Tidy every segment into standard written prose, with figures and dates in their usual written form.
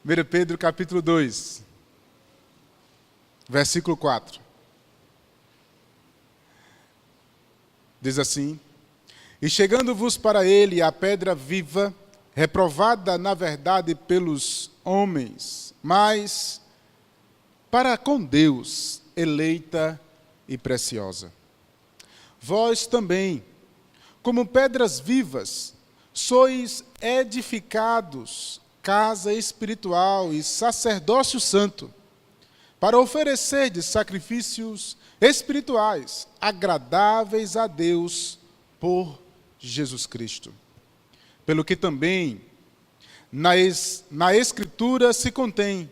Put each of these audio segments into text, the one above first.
1 Pedro capítulo 2, versículo 4. Diz assim: E chegando-vos para ele a pedra viva, reprovada na verdade pelos homens, mas para com Deus eleita e preciosa. Vós também, como pedras vivas, sois edificados, casa espiritual e sacerdócio santo, para oferecerdes sacrifícios espirituais, agradáveis a Deus por Jesus Cristo. Pelo que também na Escritura se contém: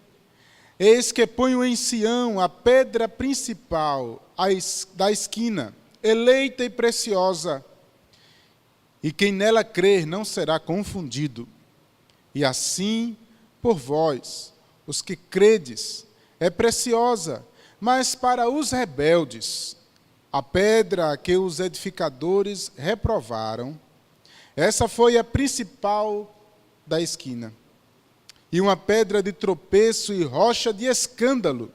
eis que ponho em Sião a pedra principal da esquina, eleita e preciosa, e quem nela crer não será confundido. E assim, por vós, os que credes, é preciosa, mas para os rebeldes, a pedra que os edificadores reprovaram, essa foi a principal da esquina, e uma pedra de tropeço e rocha de escândalo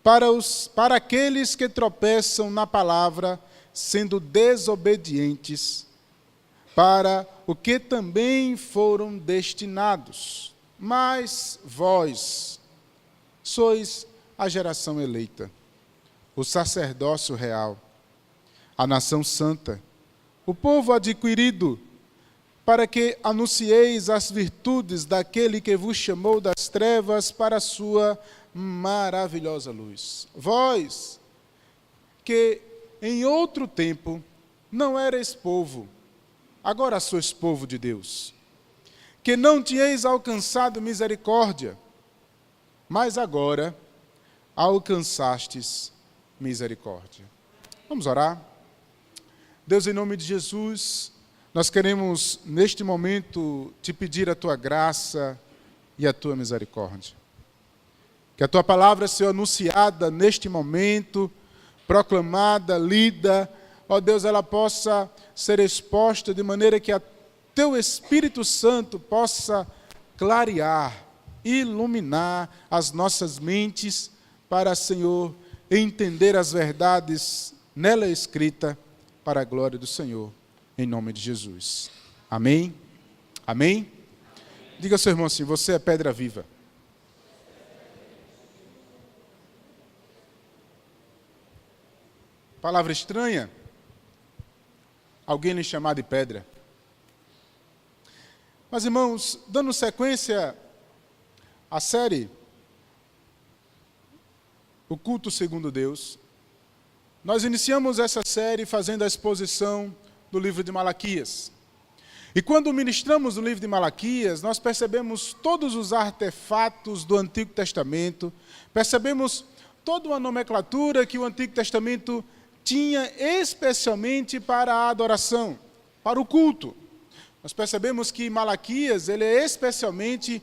para aqueles que tropeçam na palavra, sendo desobedientes, para o que também foram destinados. Mas vós sois a geração eleita, o sacerdócio real, a nação santa, o povo adquirido, para que anuncieis as virtudes daquele que vos chamou das trevas para a sua maravilhosa luz. Vós, que em outro tempo não erais povo, agora sois povo de Deus, que não tinhais alcançado misericórdia, mas agora alcançastes misericórdia. Vamos orar? Deus, em nome de Jesus, nós queremos neste momento te pedir a tua graça e a tua misericórdia. Que a tua palavra seja anunciada neste momento, proclamada, lida, ó Deus, ela possa ser exposta de maneira que teu Espírito Santo possa clarear, iluminar as nossas mentes para, Senhor, entender as verdades nela escrita para a glória do Senhor, em nome de Jesus. Amém? Amém? Diga ao seu irmão assim: você é pedra viva. Palavra estranha? Alguém lhe chamar de pedra. Mas, irmãos, dando sequência à série O Culto Segundo Deus, nós iniciamos essa série fazendo a exposição do livro de Malaquias. E quando ministramos o livro de Malaquias, nós percebemos todos os artefatos do Antigo Testamento, percebemos toda uma nomenclatura que o Antigo Testamento tinha especialmente para a adoração, para o culto. Nós percebemos que Malaquias ele é especialmente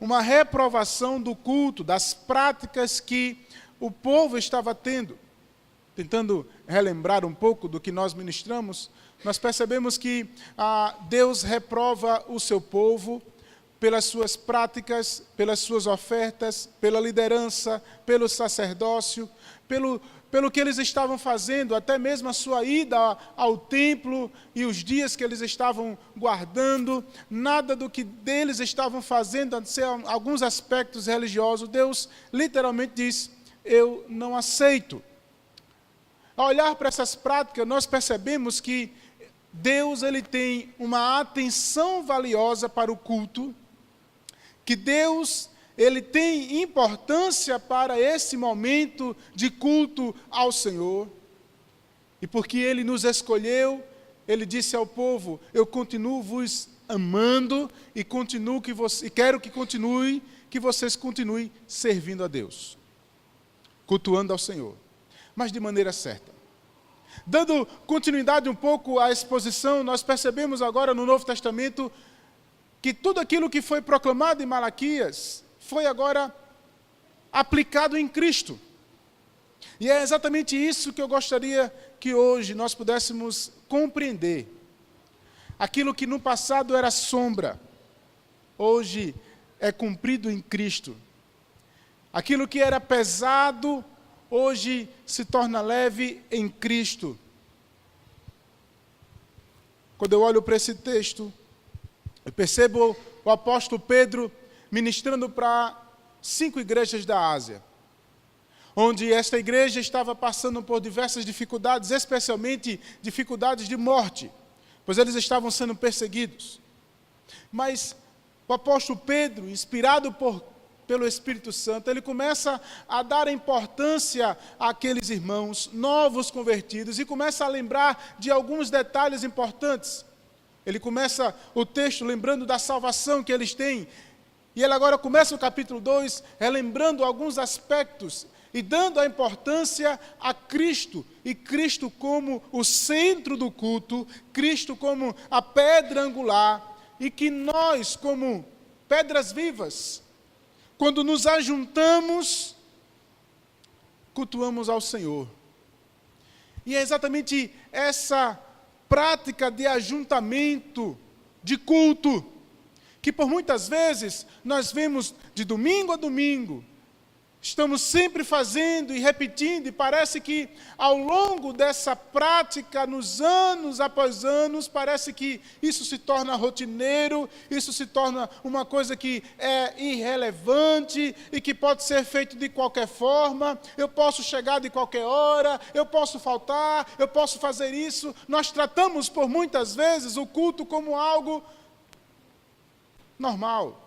uma reprovação do culto, das práticas que o povo estava tendo. Tentando relembrar um pouco do que nós ministramos, nós percebemos que Deus reprova o seu povo pelas suas práticas, pelas suas ofertas, pela liderança, pelo sacerdócio, pelo que eles estavam fazendo, até mesmo a sua ida ao templo e os dias que eles estavam guardando, nada do que deles estavam fazendo, a não ser alguns aspectos religiosos. Deus literalmente diz: eu não aceito. Ao olhar para essas práticas, nós percebemos que Deus ele tem uma atenção valiosa para o culto, que Deus ele tem importância para esse momento de culto ao Senhor. E porque Ele nos escolheu, Ele disse ao povo: eu continuo vos amando e quero que vocês continuem servindo a Deus, cultuando ao Senhor, mas de maneira certa. Dando continuidade um pouco à exposição, nós percebemos agora no Novo Testamento que tudo aquilo que foi proclamado em Malaquias foi agora aplicado em Cristo. E é exatamente isso que eu gostaria que hoje nós pudéssemos compreender. Aquilo que no passado era sombra, hoje é cumprido em Cristo. Aquilo que era pesado, hoje se torna leve em Cristo. Quando eu olho para esse texto, eu percebo o apóstolo Pedro ministrando para 5 igrejas da Ásia, onde esta igreja estava passando por diversas dificuldades, especialmente dificuldades de morte, pois eles estavam sendo perseguidos. Mas o apóstolo Pedro, inspirado pelo Espírito Santo, ele começa a dar importância àqueles irmãos novos convertidos e começa a lembrar de alguns detalhes importantes. Ele começa o texto lembrando da salvação que eles têm, e ele agora começa o capítulo 2, relembrando alguns aspectos e dando a importância a Cristo, e Cristo como o centro do culto, Cristo como a pedra angular, e que nós, como pedras vivas, quando nos ajuntamos, cultuamos ao Senhor. E é exatamente essa prática de ajuntamento, de culto, que por muitas vezes nós vemos de domingo a domingo, estamos sempre fazendo e repetindo, e parece que ao longo dessa prática, nos anos após anos, parece que isso se torna rotineiro, isso se torna uma coisa que é irrelevante e que pode ser feito de qualquer forma. Eu posso chegar de qualquer hora, eu posso faltar, eu posso fazer isso. Nós tratamos por muitas vezes o culto como algo normal,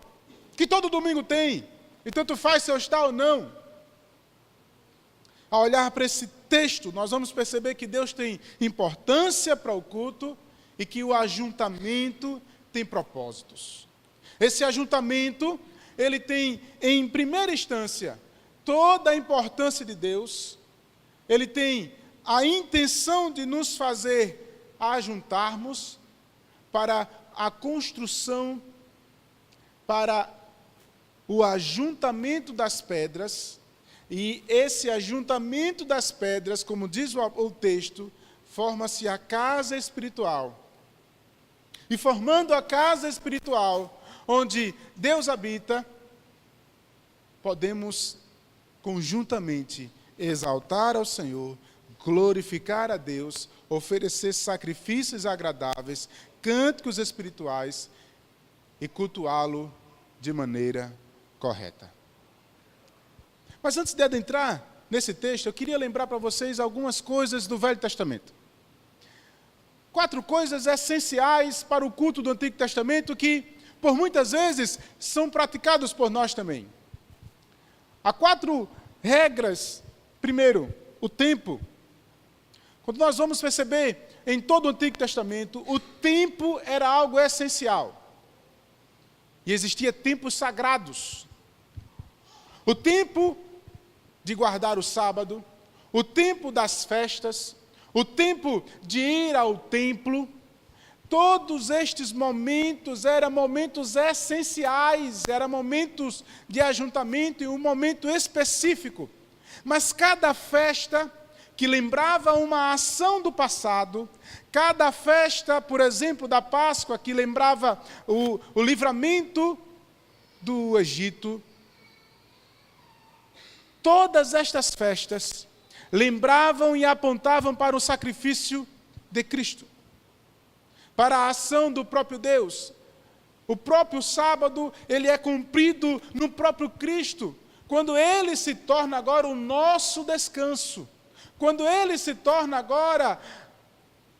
que todo domingo tem. E tanto faz se eu estar ou não. Ao olhar para esse texto, nós vamos perceber que Deus tem importância para o culto e que o ajuntamento tem propósitos. Esse ajuntamento, ele tem, em primeira instância, toda a importância de Deus. Ele tem a intenção de nos fazer ajuntarmos para a construção, para o ajuntamento das pedras, e esse ajuntamento das pedras, como diz o texto, forma-se a casa espiritual. E formando a casa espiritual, onde Deus habita, podemos conjuntamente exaltar ao Senhor, glorificar a Deus, oferecer sacrifícios agradáveis, cânticos espirituais e cultuá-lo de maneira correta. Mas antes de adentrar nesse texto, eu queria lembrar para vocês algumas coisas do Velho Testamento. 4 coisas essenciais para o culto do Antigo Testamento que, por muitas vezes, são praticados por nós também. Há 4 regras. Primeiro, o tempo. Quando nós vamos perceber em todo o Antigo Testamento, o tempo era algo essencial. E existia tempos sagrados. O tempo de guardar o sábado, o tempo das festas, o tempo de ir ao templo. Todos estes momentos eram momentos essenciais, eram momentos de ajuntamento e um momento específico. Mas cada festa que lembrava uma ação do passado, cada festa, por exemplo, da Páscoa, que lembrava o livramento do Egito, todas estas festas lembravam e apontavam para o sacrifício de Cristo, para a ação do próprio Deus. O próprio sábado, ele é cumprido no próprio Cristo, quando ele se torna agora o nosso descanso. Quando ele se torna agora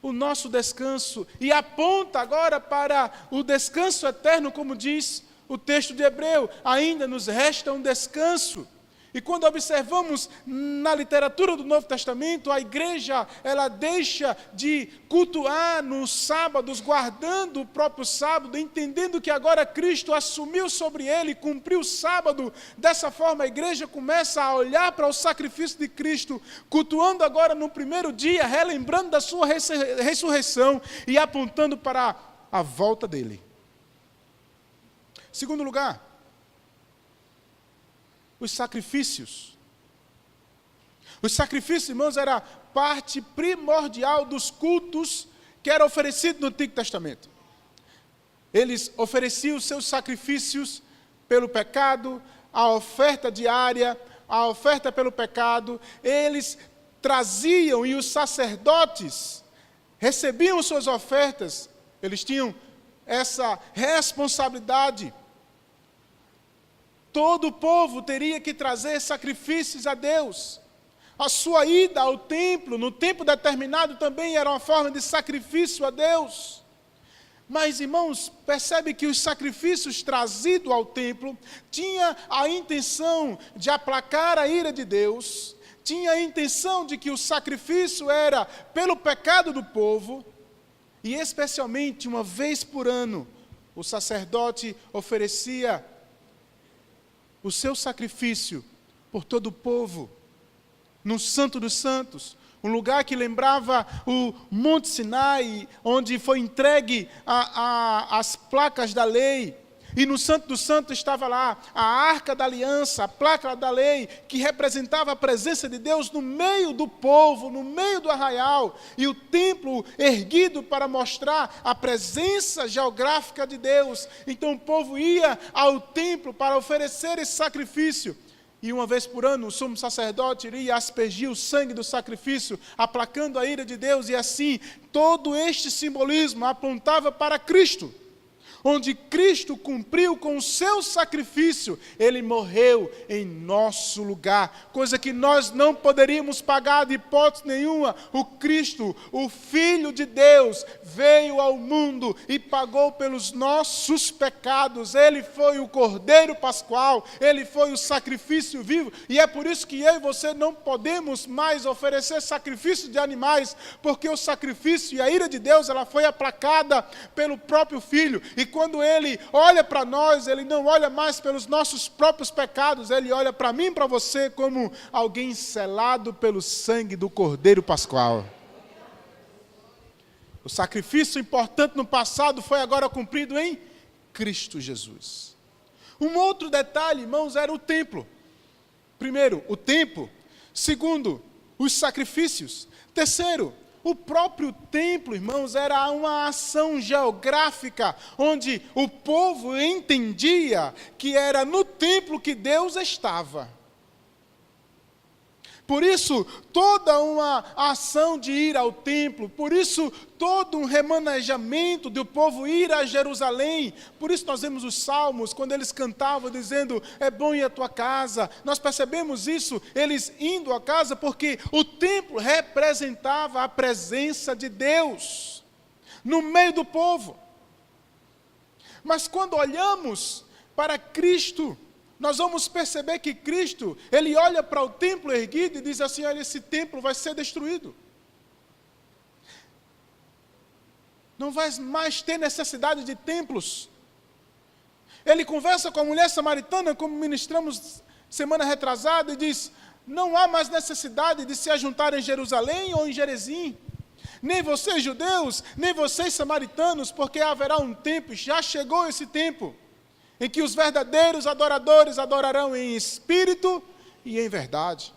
o nosso descanso e aponta agora para o descanso eterno, como diz o texto de Hebreu, ainda nos resta um descanso. E quando observamos na literatura do Novo Testamento, a igreja, ela deixa de cultuar nos sábados, guardando o próprio sábado, entendendo que agora Cristo assumiu sobre ele, cumpriu o sábado. Dessa forma, a igreja começa a olhar para o sacrifício de Cristo, cultuando agora no primeiro dia, relembrando da sua ressurreição e apontando para a volta dele. Segundo lugar, os sacrifícios. Os sacrifícios, irmãos, era parte primordial dos cultos que era oferecido no Antigo Testamento. Eles ofereciam os seus sacrifícios pelo pecado, a oferta diária, a oferta pelo pecado, eles traziam e os sacerdotes recebiam suas ofertas, eles tinham essa responsabilidade. Todo o povo teria que trazer sacrifícios a Deus. A sua ida ao templo, no tempo determinado, também era uma forma de sacrifício a Deus. Mas, irmãos, percebe que os sacrifícios trazidos ao templo tinha a intenção de aplacar a ira de Deus, tinha a intenção de que o sacrifício era pelo pecado do povo, e especialmente uma vez por ano, o sacerdote oferecia o seu sacrifício por todo o povo, no Santo dos Santos, um lugar que lembrava o Monte Sinai, onde foi entregue as placas da lei. E no Santo dos Santos estava lá a Arca da Aliança, a placa da lei, que representava a presença de Deus no meio do povo, no meio do arraial. E o templo erguido para mostrar a presença geográfica de Deus. Então o povo ia ao templo para oferecer esse sacrifício. E uma vez por ano o sumo sacerdote iria aspergir o sangue do sacrifício, aplacando a ira de Deus. E assim, todo este simbolismo apontava para Cristo. Onde Cristo cumpriu com o seu sacrifício, Ele morreu em nosso lugar, coisa que nós não poderíamos pagar de hipótese nenhuma. O Cristo, o Filho de Deus, veio ao mundo e pagou pelos nossos pecados. Ele foi o Cordeiro Pascual, Ele foi o sacrifício vivo, e é por isso que eu e você não podemos mais oferecer sacrifício de animais, porque o sacrifício e a ira de Deus, ela foi aplacada pelo próprio Filho. E quando Ele olha para nós, Ele não olha mais pelos nossos próprios pecados, Ele olha para mim e para você como alguém selado pelo sangue do Cordeiro Pascual. O sacrifício importante no passado foi agora cumprido em Cristo Jesus. Um outro detalhe, irmãos, era o templo. Primeiro, o templo. Segundo, os sacrifícios. Terceiro, o próprio templo, irmãos, era uma ação geográfica, onde o povo entendia que era no templo que Deus estava. Por isso, toda uma ação de ir ao templo, por isso, todo um remanejamento do povo ir a Jerusalém. Por isso nós vemos os salmos, quando eles cantavam, dizendo, é bom ir à tua casa. Nós percebemos isso, eles indo à casa, porque o templo representava a presença de Deus no meio do povo. Mas quando olhamos para Cristo, nós vamos perceber que Cristo, Ele olha para o templo erguido e diz assim, olha, esse templo vai ser destruído. Não vai mais ter necessidade de templos. Ele conversa com a mulher samaritana, como ministramos semana retrasada, e diz, não há mais necessidade de se ajuntar em Jerusalém ou em Gerezim. Nem vocês judeus, nem vocês samaritanos, porque haverá um tempo, já chegou esse tempo, em que os verdadeiros adoradores adorarão em espírito e em verdade.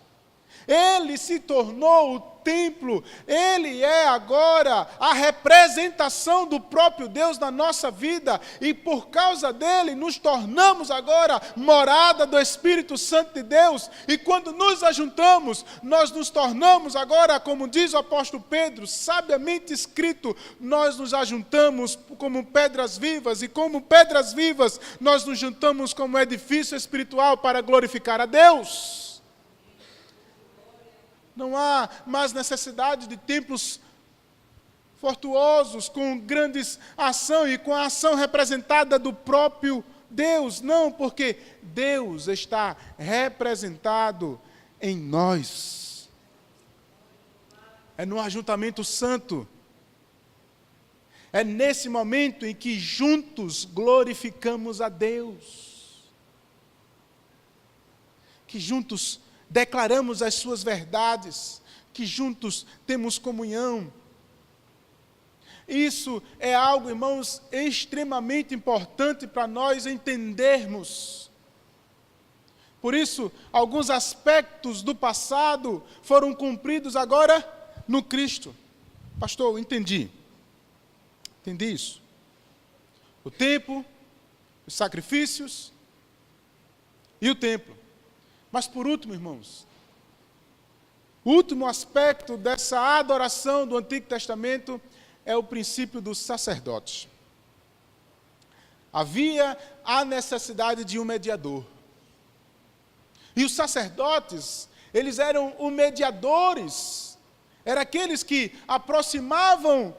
Ele se tornou o templo, Ele é agora a representação do próprio Deus na nossa vida, e por causa dele nos tornamos agora morada do Espírito Santo de Deus, e quando nos ajuntamos, nós nos tornamos agora, como diz o apóstolo Pedro, sabiamente escrito, nós nos ajuntamos como pedras vivas, e como pedras vivas, nós nos juntamos como edifício espiritual para glorificar a Deus. Não há mais necessidade de templos fortuosos, com grandes ação e com a ação representada do próprio Deus. Não, porque Deus está representado em nós. É no ajuntamento santo. É nesse momento em que juntos glorificamos a Deus. Que juntos declaramos as suas verdades, que juntos temos comunhão. Isso é algo, irmãos, extremamente importante para nós entendermos. Por isso, alguns aspectos do passado foram cumpridos agora no Cristo. Pastor, entendi isso. O tempo, os sacrifícios, e o templo. Mas por último, irmãos, o último aspecto dessa adoração do Antigo Testamento é o princípio dos sacerdotes. Havia a necessidade de um mediador. E os sacerdotes, eles eram os mediadores, eram aqueles que aproximava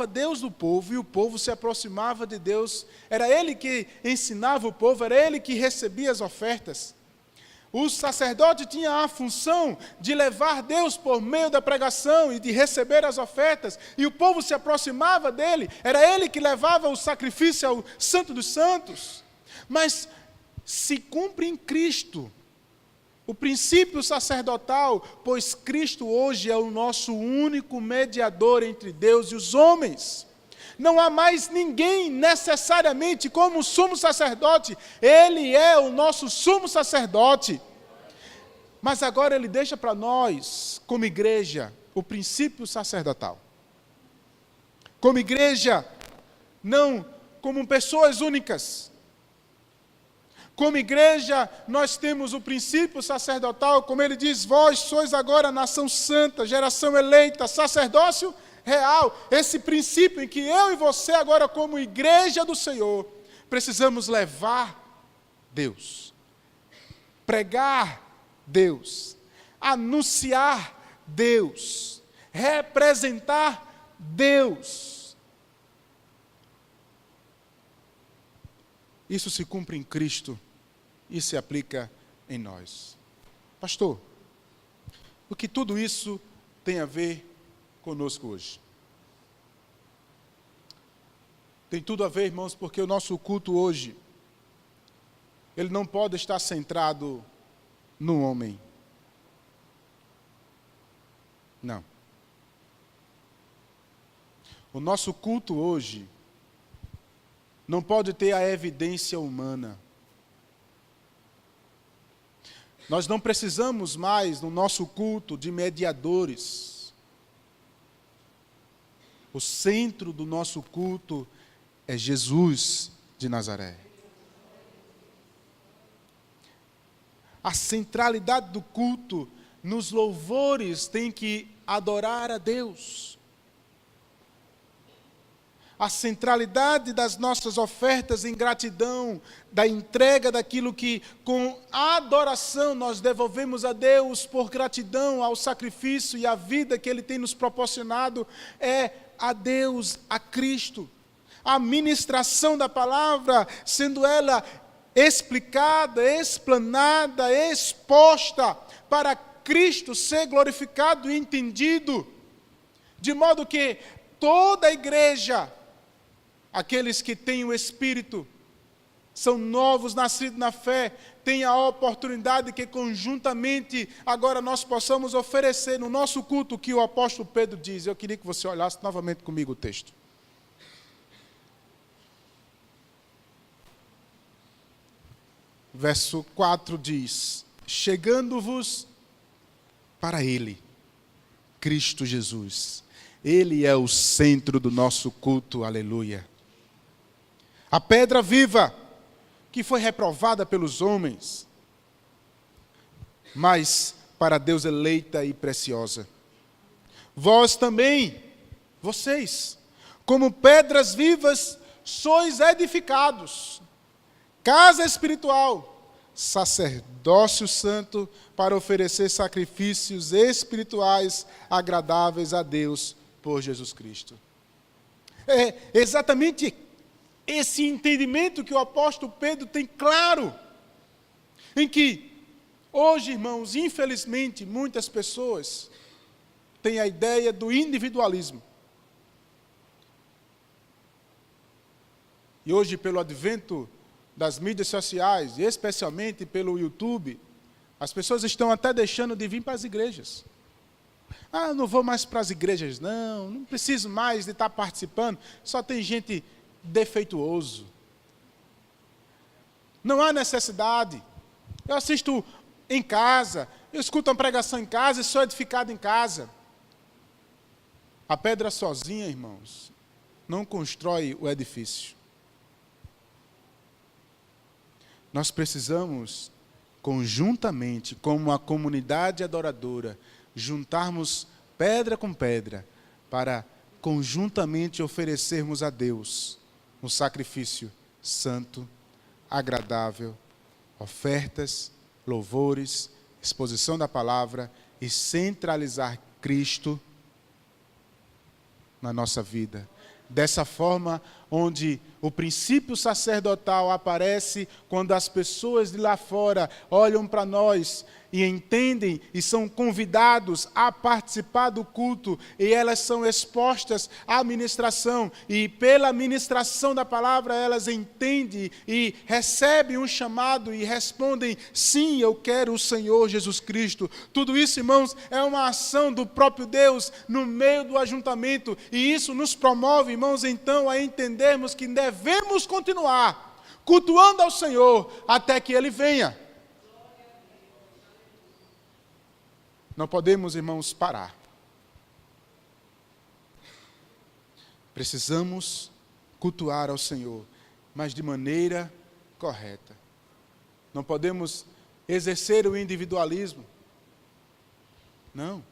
Deus do povo, e o povo se aproximava de Deus. Era ele que ensinava o povo, era ele que recebia as ofertas. O sacerdote tinha a função de levar Deus por meio da pregação e de receber as ofertas, e o povo se aproximava dele, era ele que levava o sacrifício ao Santo dos Santos. Mas se cumpre em Cristo o princípio sacerdotal, pois Cristo hoje é o nosso único mediador entre Deus e os homens. Não há mais ninguém necessariamente como sumo sacerdote. Ele é o nosso sumo sacerdote. Mas agora ele deixa para nós, como igreja, o princípio sacerdotal. Como igreja, não como pessoas únicas. Como igreja, nós temos o princípio sacerdotal, como ele diz, vós sois agora nação santa, geração eleita, sacerdócio real. Esse princípio em que eu e você agora, como igreja do Senhor, precisamos levar Deus, pregar Deus, anunciar Deus, representar Deus. Isso se cumpre em Cristo e se aplica em nós. Pastor, o que tudo isso tem a ver conosco hoje? Tem tudo a ver, irmãos, porque o nosso culto hoje, ele não pode estar centrado no homem. Não. O nosso culto hoje não pode ter a evidência humana. Nós não precisamos mais, no nosso culto, de mediadores. O centro do nosso culto é Jesus de Nazaré. A centralidade do culto nos louvores tem que adorar a Deus. A centralidade das nossas ofertas em gratidão, da entrega daquilo que com adoração nós devolvemos a Deus por gratidão ao sacrifício e à vida que Ele tem nos proporcionado, é a Deus, a Cristo. A ministração da palavra, sendo ela explicada, explanada, exposta, para Cristo ser glorificado e entendido, de modo que toda a igreja, aqueles que têm o Espírito, são novos, nascidos na fé, têm a oportunidade que conjuntamente agora nós possamos oferecer no nosso culto o que o apóstolo Pedro diz. Eu queria que você olhasse novamente comigo o texto. Verso 4 diz: chegando-vos para Ele, Cristo Jesus. Ele é o centro do nosso culto, aleluia. A pedra viva, que foi reprovada pelos homens, mas para Deus eleita e preciosa. Vós também, vocês, como pedras vivas, sois edificados, casa espiritual, sacerdócio santo, para oferecer sacrifícios espirituais agradáveis a Deus por Jesus Cristo. É exatamente esse entendimento que o apóstolo Pedro tem claro, em que hoje, irmãos, infelizmente, muitas pessoas têm a ideia do individualismo. E hoje, pelo advento das mídias sociais, e especialmente pelo YouTube, as pessoas estão até deixando de vir para as igrejas. Ah, não vou mais para as igrejas, não preciso mais de estar participando, só tem gente defeituoso. Não há necessidade. Eu assisto em casa, eu escuto uma pregação em casa e sou edificado em casa. A pedra sozinha, irmãos, não constrói o edifício. nós precisamos, conjuntamente, como uma comunidade adoradora, juntarmos pedra com pedra para conjuntamente oferecermos a Deus um sacrifício santo, agradável, ofertas, louvores, exposição da palavra e centralizar Cristo na nossa vida. Dessa forma, onde o princípio sacerdotal aparece quando as pessoas de lá fora olham para nós e entendem e são convidados a participar do culto, e elas são expostas à ministração, e pela ministração da palavra elas entendem e recebem um chamado e respondem: sim, eu quero o Senhor Jesus Cristo. Tudo isso, irmãos, é uma ação do próprio Deus no meio do ajuntamento, e isso nos promove, irmãos, então a entendermos que devemos continuar cultuando ao Senhor até que Ele venha. Não podemos, irmãos, parar. Precisamos cultuar ao Senhor, mas de maneira correta. Não podemos exercer o individualismo. Não.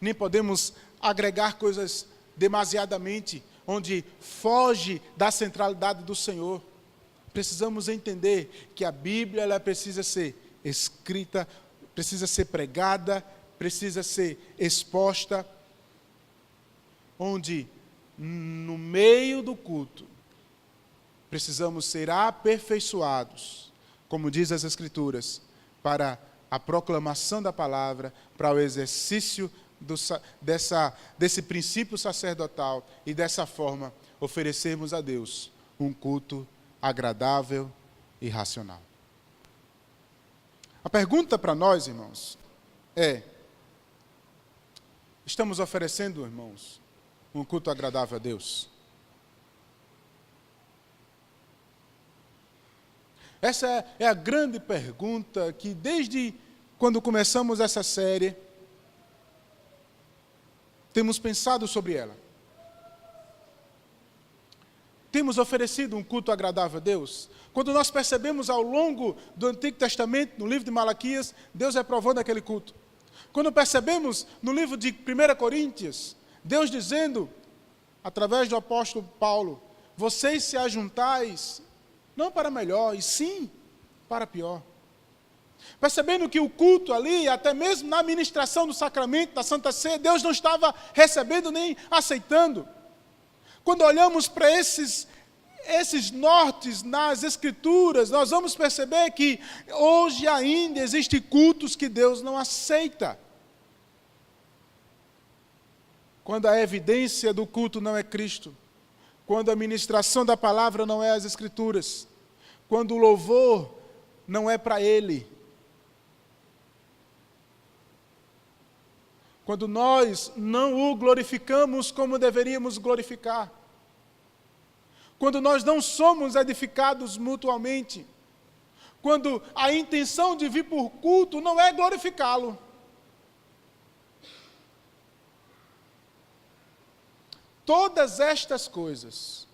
Nem podemos agregar coisas demasiadamente, onde foge da centralidade do Senhor. Precisamos entender que a Bíblia ela precisa ser escrita, precisa ser pregada, precisa ser exposta, onde no meio do culto precisamos ser aperfeiçoados, como diz as Escrituras, para a proclamação da palavra, para o exercício desse princípio sacerdotal, e dessa forma oferecermos a Deus um culto agradável e racional. A pergunta para nós, irmãos, é: estamos oferecendo, irmãos, um culto agradável a Deus? Essa é a grande pergunta que, desde quando começamos essa série, temos pensado sobre ela. Temos oferecido um culto agradável a Deus? Quando nós percebemos ao longo do Antigo Testamento, no livro de Malaquias, Deus reprovando aquele culto. Quando percebemos no livro de 1 Coríntios, Deus dizendo, através do apóstolo Paulo: vocês se ajuntais, não para melhor, e sim para pior. Percebendo que o culto ali, até mesmo na ministração do sacramento da Santa Ceia, Deus não estava recebendo nem aceitando. Quando olhamos para esses nortes nas Escrituras, nós vamos perceber que hoje ainda existem cultos que Deus não aceita. Quando a evidência do culto não é Cristo, quando a ministração da palavra não é as Escrituras, quando o louvor não é para Ele, quando nós não o glorificamos como deveríamos glorificar, quando nós não somos edificados mutuamente, quando a intenção de vir por culto não é glorificá-lo. Todas estas coisas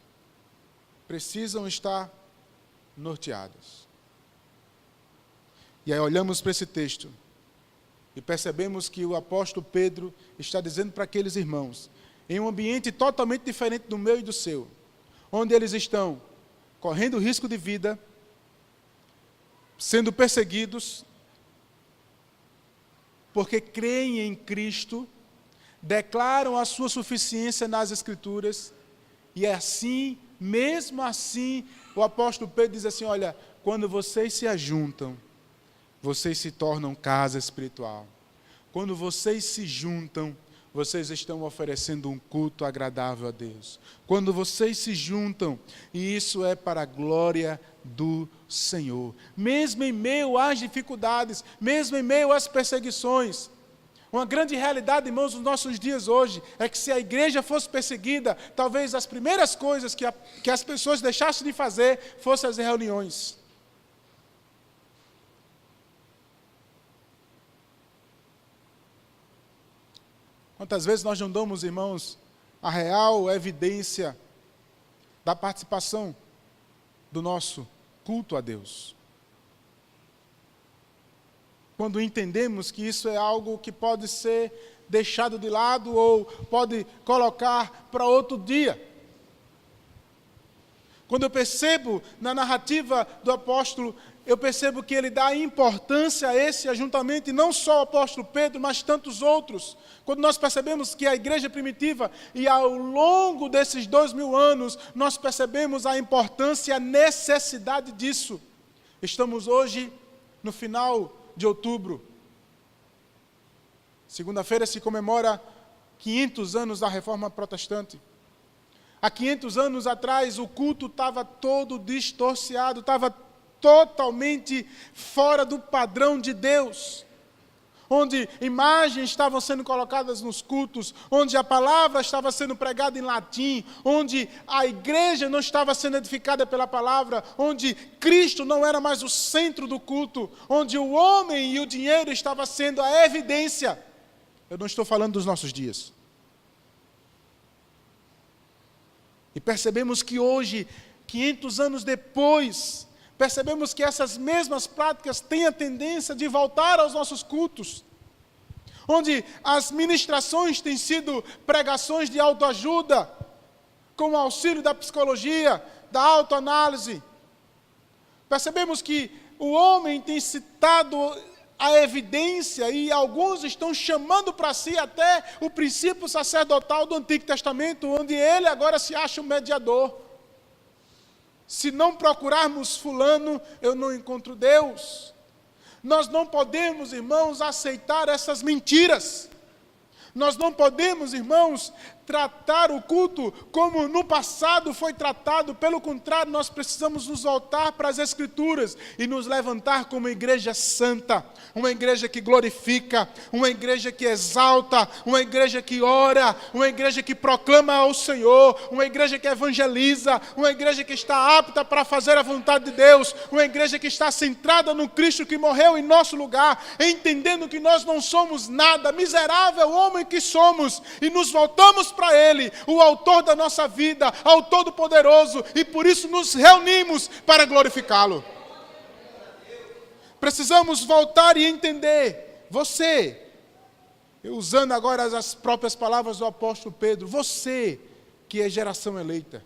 precisam estar norteadas. E aí olhamos para esse texto e percebemos que o apóstolo Pedro está dizendo para aqueles irmãos, em um ambiente totalmente diferente do meu e do seu, onde eles estão correndo risco de vida, sendo perseguidos, porque creem em Cristo, declaram a sua suficiência nas Escrituras, e é assim, mesmo assim, o apóstolo Pedro diz assim: olha, quando vocês se ajuntam, vocês se tornam casa espiritual. Quando vocês se juntam, vocês estão oferecendo um culto agradável a Deus. Quando vocês se juntam, e isso é para a glória do Senhor. Mesmo em meio às dificuldades, mesmo em meio às perseguições. Uma grande realidade, irmãos, nos nossos dias hoje, é que se a igreja fosse perseguida, talvez as primeiras coisas que as pessoas deixassem de fazer fossem as reuniões. Quantas vezes nós não damos, irmãos, a real evidência da participação do nosso culto a Deus. Quando entendemos que isso é algo que pode ser deixado de lado ou pode colocar para outro dia. Quando eu percebo na narrativa do apóstolo, eu percebo que ele dá importância a esse ajuntamento, e não só o apóstolo Pedro, mas tantos outros. Quando nós percebemos que a igreja primitiva, e ao longo desses 2000 anos, nós percebemos a importância e a necessidade disso. Estamos hoje no final de outubro. Segunda-feira se comemora 500 anos da Reforma Protestante. Há 500 anos atrás, o culto estava todo distorciado, estava totalmente fora do padrão de Deus. Onde imagens estavam sendo colocadas nos cultos, onde a palavra estava sendo pregada em latim, onde a igreja não estava sendo edificada pela palavra, onde Cristo não era mais o centro do culto, onde o homem e o dinheiro estavam sendo a evidência. Eu não estou falando dos nossos dias. E percebemos que hoje, 500 anos depois, percebemos que essas mesmas práticas têm a tendência de voltar aos nossos cultos, onde as ministrações têm sido pregações de autoajuda, com o auxílio da psicologia, da autoanálise. Percebemos que o homem tem citado a evidência, e alguns estão chamando para si até o princípio sacerdotal do Antigo Testamento, onde ele agora se acha um mediador. Se não procurarmos fulano, eu não encontro Deus. Nós não podemos, irmãos, aceitar essas mentiras. Nós não podemos, irmãos, tratar o culto como no passado foi tratado. Pelo contrário, nós precisamos nos voltar para as Escrituras e nos levantar como igreja santa, uma igreja que glorifica, uma igreja que exalta, uma igreja que ora, uma igreja que proclama ao Senhor, uma igreja que evangeliza, uma igreja que está apta para fazer a vontade de Deus, uma igreja que está centrada no Cristo que morreu em nosso lugar, entendendo que nós não somos nada, miserável homem que somos, e nos voltamos para Ele, o autor da nossa vida, ao Todo-Poderoso, e por isso nos reunimos para glorificá-lo. Precisamos voltar e entender, você, usando agora as próprias palavras do apóstolo Pedro, você que é geração eleita,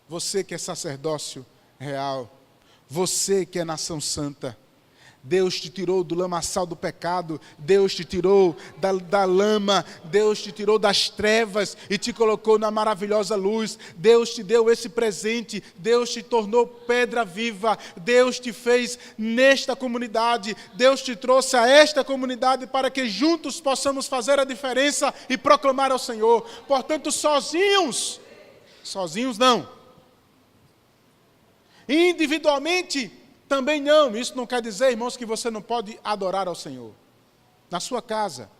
você que é sacerdócio real, você que é nação santa, Deus te tirou do lamaçal do pecado, Deus te tirou da lama, Deus te tirou das trevas e te colocou na maravilhosa luz. Deus te deu esse presente, Deus te tornou pedra viva, Deus te fez nesta comunidade, Deus te trouxe a esta comunidade para que juntos possamos fazer a diferença e proclamar ao Senhor. Portanto, sozinhos não. Individualmente, também não. Isso não quer dizer, irmãos, que você não pode adorar ao Senhor na sua casa,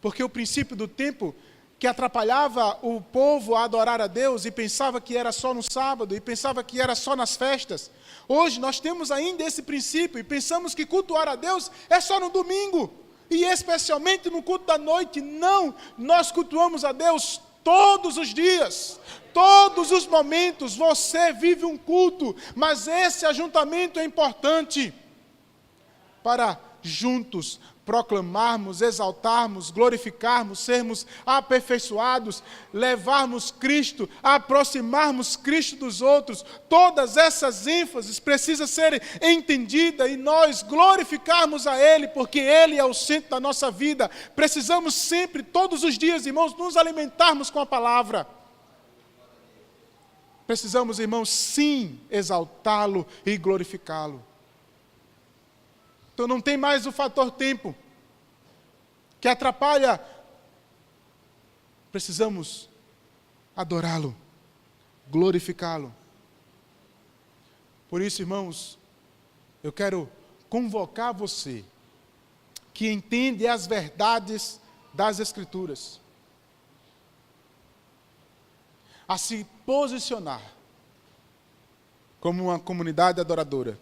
porque o princípio do tempo que atrapalhava o povo a adorar a Deus e pensava que era só no sábado e pensava que era só nas festas, hoje nós temos ainda esse princípio e pensamos que cultuar a Deus é só no domingo e especialmente no culto da noite. Não, nós cultuamos a Deus todos os dias, todos os momentos. Você vive um culto, mas esse ajuntamento é importante para juntos proclamarmos, exaltarmos, glorificarmos, sermos aperfeiçoados, levarmos Cristo, aproximarmos Cristo dos outros. Todas essas ênfases precisam ser entendidas e nós glorificarmos a Ele, porque Ele é o centro da nossa vida. Precisamos sempre, todos os dias, irmãos, nos alimentarmos com a palavra. Precisamos, irmãos, sim, exaltá-lo e glorificá-lo. Então não tem mais o fator tempo que atrapalha. Precisamos adorá-lo, glorificá-lo. Por isso, irmãos, eu quero convocar você que entende as verdades das Escrituras a se posicionar como uma comunidade adoradora,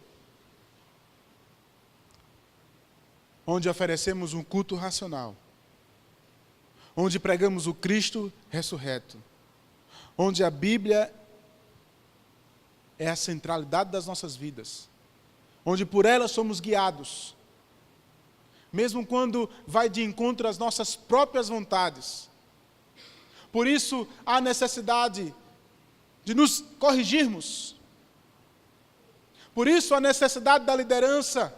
onde oferecemos um culto racional, onde pregamos o Cristo ressurreto, onde a Bíblia é a centralidade das nossas vidas, onde por ela somos guiados, mesmo quando vai de encontro às nossas próprias vontades. Por isso, há necessidade de nos corrigirmos. Por isso, a necessidade da liderança,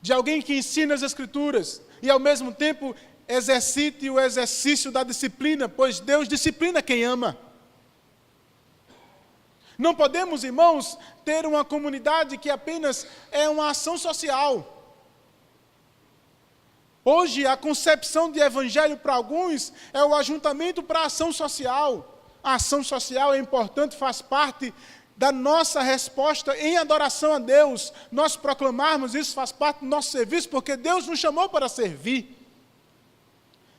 de alguém que ensine as Escrituras e, ao mesmo tempo, exercite o exercício da disciplina, pois Deus disciplina quem ama. Não podemos, irmãos, ter uma comunidade que apenas é uma ação social. Hoje, a concepção de evangelho para alguns é o ajuntamento para a ação social. A ação social é importante, faz parte da nossa resposta em adoração a Deus. Nós proclamarmos isso faz parte do nosso serviço, porque Deus nos chamou para servir.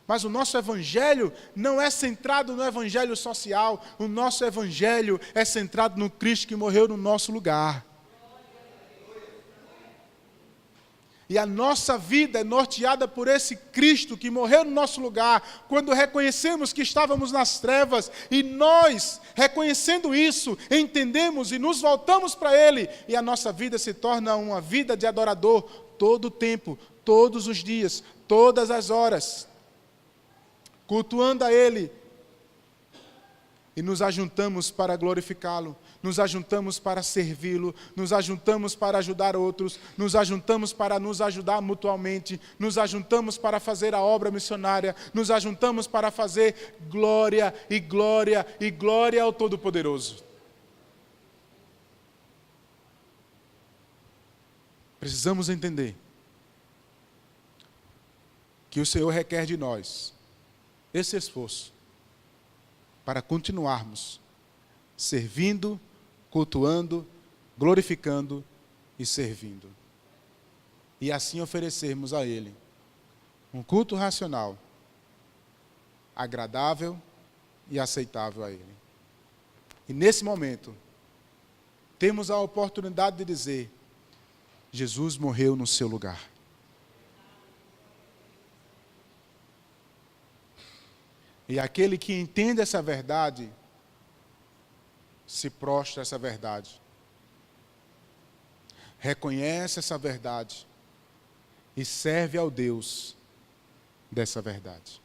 Mas o nosso evangelho não é centrado no evangelho social. O nosso evangelho é centrado no Cristo que morreu no nosso lugar. E a nossa vida é norteada por esse Cristo que morreu no nosso lugar, quando reconhecemos que estávamos nas trevas, e nós, reconhecendo isso, entendemos e nos voltamos para Ele, e a nossa vida se torna uma vida de adorador, todo o tempo, todos os dias, todas as horas, cultuando a Ele, e nos ajuntamos para glorificá-lo, nos ajuntamos para servi-lo, nos ajuntamos para ajudar outros, nos ajuntamos para nos ajudar mutuamente, nos ajuntamos para fazer a obra missionária, nos ajuntamos para fazer glória e glória e glória ao Todo-Poderoso. Precisamos entender que o Senhor requer de nós esse esforço para continuarmos servindo, cultuando, glorificando e servindo. E assim oferecermos a Ele um culto racional, agradável e aceitável a Ele. E nesse momento, temos a oportunidade de dizer: Jesus morreu no seu lugar. E aquele que entende essa verdade, se prostra a essa verdade, reconhece essa verdade e serve ao Deus dessa verdade.